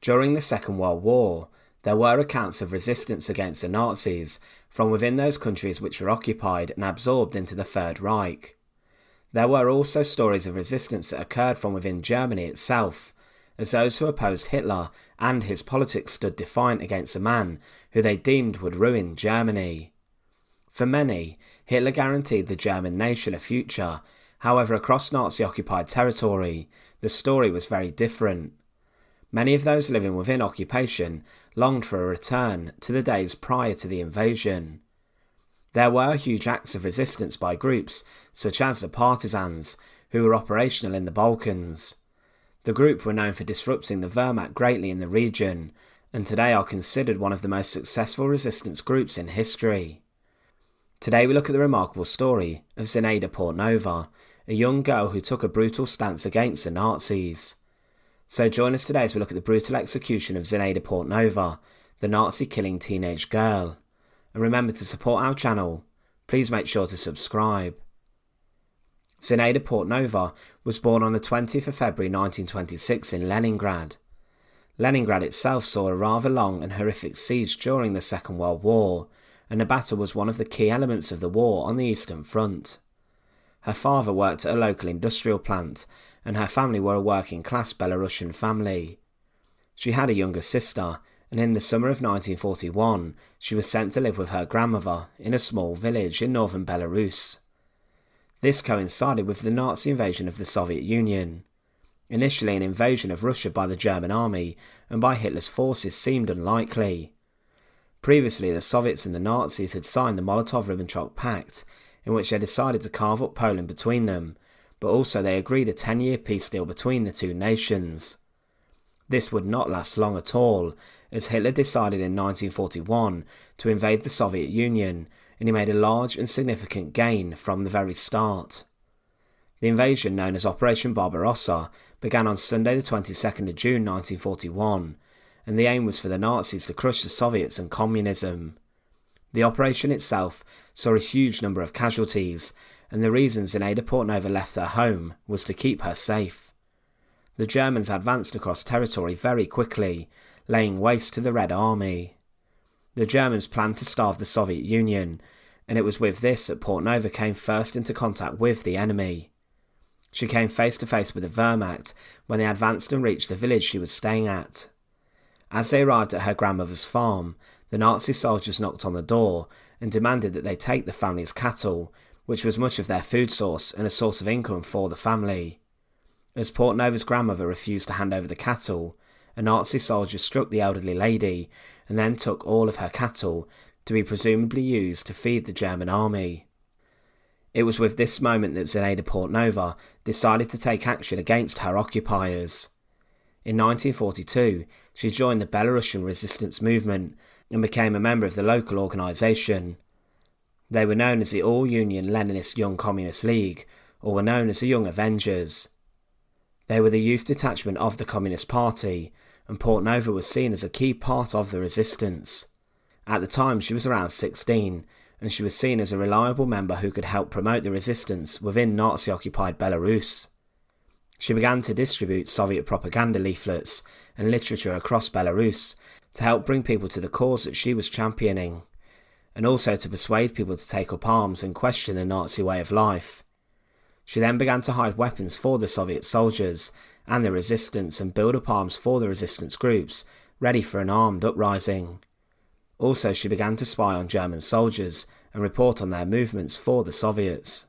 During the Second World War, there were accounts of resistance against the Nazis from within those countries which were occupied and absorbed into the Third Reich. There were also stories of resistance that occurred from within Germany itself, as those who opposed Hitler and his politics stood defiant against a man who they deemed would ruin Germany. For many, Hitler guaranteed the German nation a future. However, across Nazi-occupied territory, the story was very different. Many of those living within occupation longed for a return to the days prior to the invasion. There were huge acts of resistance by groups such as the Partisans, who were operational in the Balkans. The group were known for disrupting the Wehrmacht greatly in the region, and today are considered one of the most successful resistance groups in history. Today we look at the remarkable story of Zinaida Portnova, a young girl who took a brutal stance against the Nazis. So join us today as we look at the brutal execution of Zinaida Portnova, the Nazi-killing teenage girl. And remember to support our channel. Please make sure to subscribe. Zinaida Portnova was born on the 20th of February 1926 in Leningrad. Leningrad itself saw a rather long and horrific siege during the Second World War, and the battle was one of the key elements of the war on the Eastern Front. Her father worked at a local industrial plant, and her family were a working-class Belarusian family. She had a younger sister, and in the summer of 1941 she was sent to live with her grandmother in a small village in northern Belarus. This coincided with the Nazi invasion of the Soviet Union. Initially, an invasion of Russia by the German army and by Hitler's forces seemed unlikely. Previously, the Soviets and the Nazis had signed the Molotov-Ribbentrop Pact, in which they decided to carve up Poland between them, but also they agreed a 10-year peace deal between the two nations. This would not last long at all, as Hitler decided in 1941 to invade the Soviet Union, and he made a large and significant gain from the very start. The invasion, known as Operation Barbarossa, began on Sunday the 22nd of June 1941, and the aim was for the Nazis to crush the Soviets and communism. The operation itself saw a huge number of casualties, and the reason Zinaida Portnova left her home was to keep her safe. The Germans advanced across territory very quickly, laying waste to the Red Army. The Germans planned to starve the Soviet Union, and it was with this that Portnova came first into contact with the enemy. She came face to face with the Wehrmacht when they advanced and reached the village she was staying at. As they arrived at her grandmother's farm, the Nazi soldiers knocked on the door and demanded that they take the family's cattle, which was much of their food source and a source of income for the family. As Portnova's grandmother refused to hand over the cattle, a Nazi soldier struck the elderly lady and then took all of her cattle, to be presumably used to feed the German army. It was with this moment that Zinaida Portnova decided to take action against her occupiers. In 1942, she joined the Belarusian resistance movement and became a member of the local organisation. They were known as the All-Union Leninist Young Communist League, or were known as the Young Avengers. They were the youth detachment of the Communist Party, and Portnova was seen as a key part of the resistance. At the time she was around 16, and she was seen as a reliable member who could help promote the resistance within Nazi-occupied Belarus. She began to distribute Soviet propaganda leaflets and literature across Belarus to help bring people to the cause that she was championing, and also to persuade people to take up arms and question the Nazi way of life. She then began to hide weapons for the Soviet soldiers and the resistance and build up arms for the resistance groups, ready for an armed uprising. Also, she began to spy on German soldiers and report on their movements for the Soviets.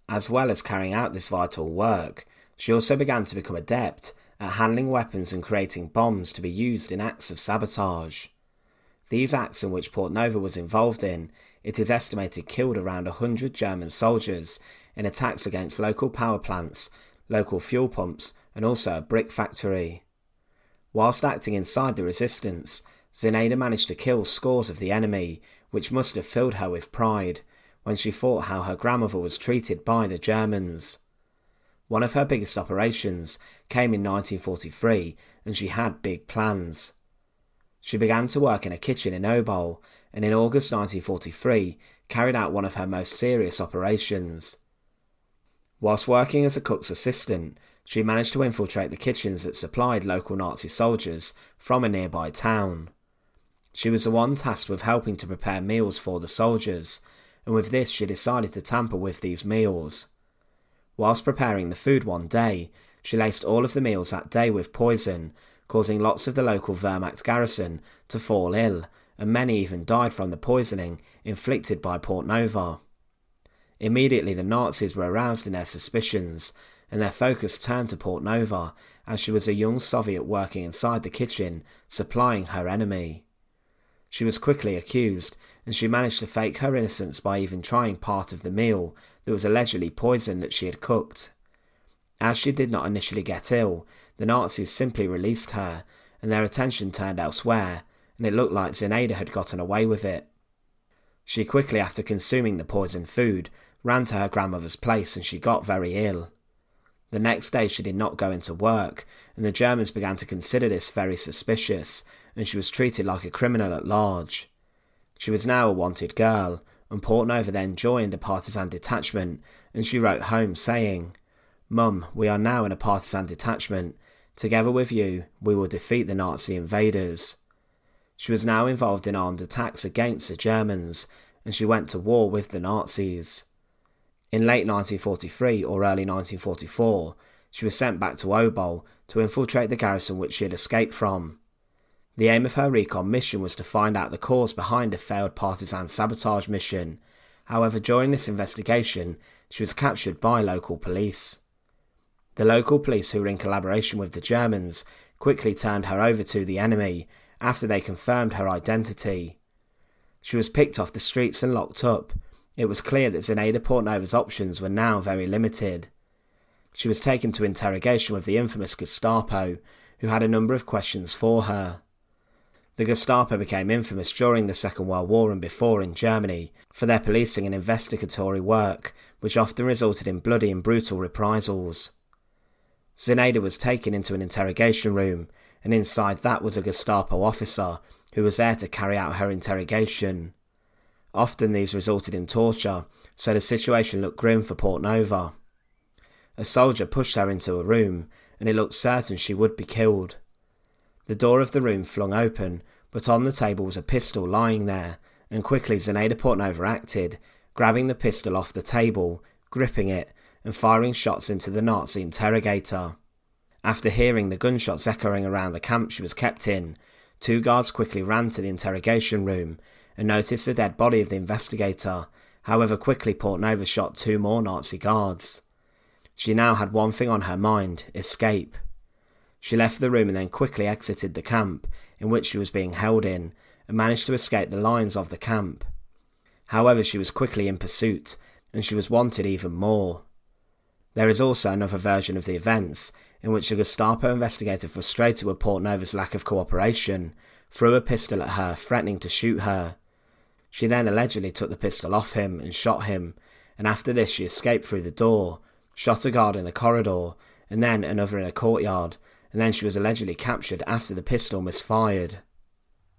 As well as carrying out this vital work, she also began to become adept at handling weapons and creating bombs to be used in acts of sabotage. These acts, in which Portnova was involved in, it is estimated killed around 100 German soldiers in attacks against local power plants, local fuel pumps, and also a brick factory. Whilst acting inside the resistance, Zinaida managed to kill scores of the enemy, which must have filled her with pride when she thought how her grandmother was treated by the Germans. One of her biggest operations came in 1943, and she had big plans. She began to work in a kitchen in Obol, and in August 1943 carried out one of her most serious operations. Whilst working as a cook's assistant, she managed to infiltrate the kitchens that supplied local Nazi soldiers from a nearby town. She was the one tasked with helping to prepare meals for the soldiers, and with this she decided to tamper with these meals. Whilst preparing the food one day, she laced all of the meals that day with poison, causing lots of the local Wehrmacht garrison to fall ill, and many even died from the poisoning inflicted by Portnova. Immediately the Nazis were aroused in their suspicions, and their focus turned to Portnova, as she was a young Soviet working inside the kitchen, supplying her enemy. She was quickly accused, and she managed to fake her innocence by even trying part of the meal that was allegedly poison that she had cooked. As she did not initially get ill, the Nazis simply released her, and their attention turned elsewhere, and it looked like Zinaida had gotten away with it. She quickly, after consuming the poisoned food, ran to her grandmother's place, and she got very ill. The next day she did not go into work, and the Germans began to consider this very suspicious, and she was treated like a criminal at large. She was now a wanted girl, and Portnova then joined a partisan detachment, and she wrote home saying, "Mum, we are now in a partisan detachment. Together with you, we will defeat the Nazi invaders." She was now involved in armed attacks against the Germans, and she went to war with the Nazis. In late 1943 or early 1944, she was sent back to Obol to infiltrate the garrison which she had escaped from. The aim of her recon mission was to find out the cause behind a failed partisan sabotage mission. However, during this investigation, she was captured by local police. The local police, who were in collaboration with the Germans, quickly turned her over to the enemy after they confirmed her identity. She was picked off the streets and locked up. It was clear that Zinaida Portnova's options were now very limited. She was taken to interrogation with the infamous Gestapo, who had a number of questions for her. The Gestapo became infamous during the Second World War and before in Germany for their policing and investigatory work, which often resulted in bloody and brutal reprisals. Zinaida was taken into an interrogation room, and inside that was a Gestapo officer who was there to carry out her interrogation. Often these resulted in torture, so the situation looked grim for Portnova. A soldier pushed her into a room, and it looked certain she would be killed. The door of the room flung open, but on the table was a pistol lying there, and quickly Zinaida Portnova acted, grabbing the pistol off the table, gripping it, and firing shots into the Nazi interrogator. After hearing the gunshots echoing around the camp she was kept in, 2 guards quickly ran to the interrogation room and noticed the dead body of the investigator. However, quickly Portnova shot 2 more Nazi guards. She now had one thing on her mind: escape. She left the room and then quickly exited the camp in which she was being held in, and managed to escape the lines of the camp. However, she was quickly in pursuit, and she was wanted even more. There is also another version of the events, in which a Gestapo investigator, frustrated with Portnova's lack of cooperation, threw a pistol at her, threatening to shoot her. She then allegedly took the pistol off him and shot him, and after this she escaped through the door, shot a guard in the corridor, and then another in a courtyard, and then she was allegedly captured after the pistol misfired.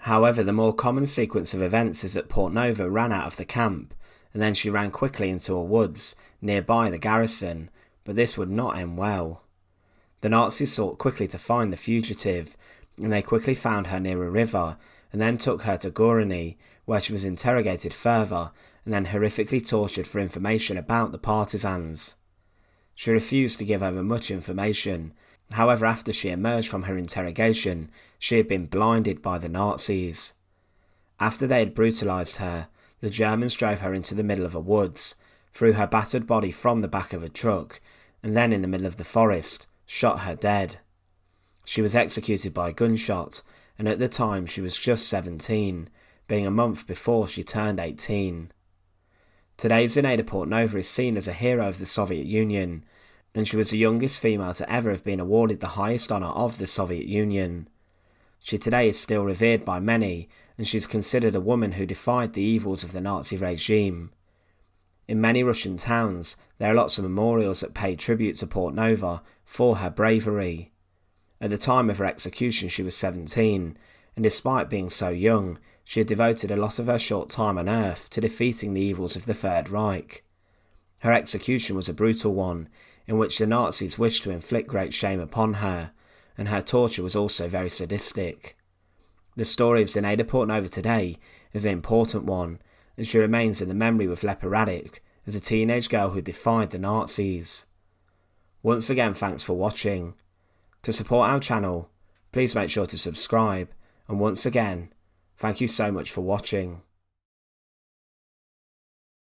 However, the more common sequence of events is that Portnova ran out of the camp, and then she ran quickly into a woods nearby the garrison, but this would not end well. The Nazis sought quickly to find the fugitive, and they quickly found her near a river, and then took her to Gorani, where she was interrogated further, and then horrifically tortured for information about the Partisans. She refused to give over much information. However, after she emerged from her interrogation, she had been blinded by the Nazis. After they had brutalised her, the Germans drove her into the middle of a woods, threw her battered body from the back of a truck, and then in the middle of the forest, shot her dead. She was executed by gunshot, and at the time she was just 17, being a month before she turned 18. Today, Zinaida Portnova is seen as a hero of the Soviet Union, and she was the youngest female to ever have been awarded the highest honour of the Soviet Union. She today is still revered by many, and she is considered a woman who defied the evils of the Nazi regime. In many Russian towns, there are lots of memorials that pay tribute to Portnova for her bravery. At the time of her execution she was 17, and despite being so young, she had devoted a lot of her short time on earth to defeating the evils of the Third Reich. Her execution was a brutal one, in which the Nazis wished to inflict great shame upon her, and her torture was also very sadistic. The story of Zinaida Portnova today is an important one, and she remains in the memory with Leporadic as a teenage girl who defied the Nazis. Once again, thanks for watching. To support our channel, please make sure to subscribe, and once again, thank you so much for watching.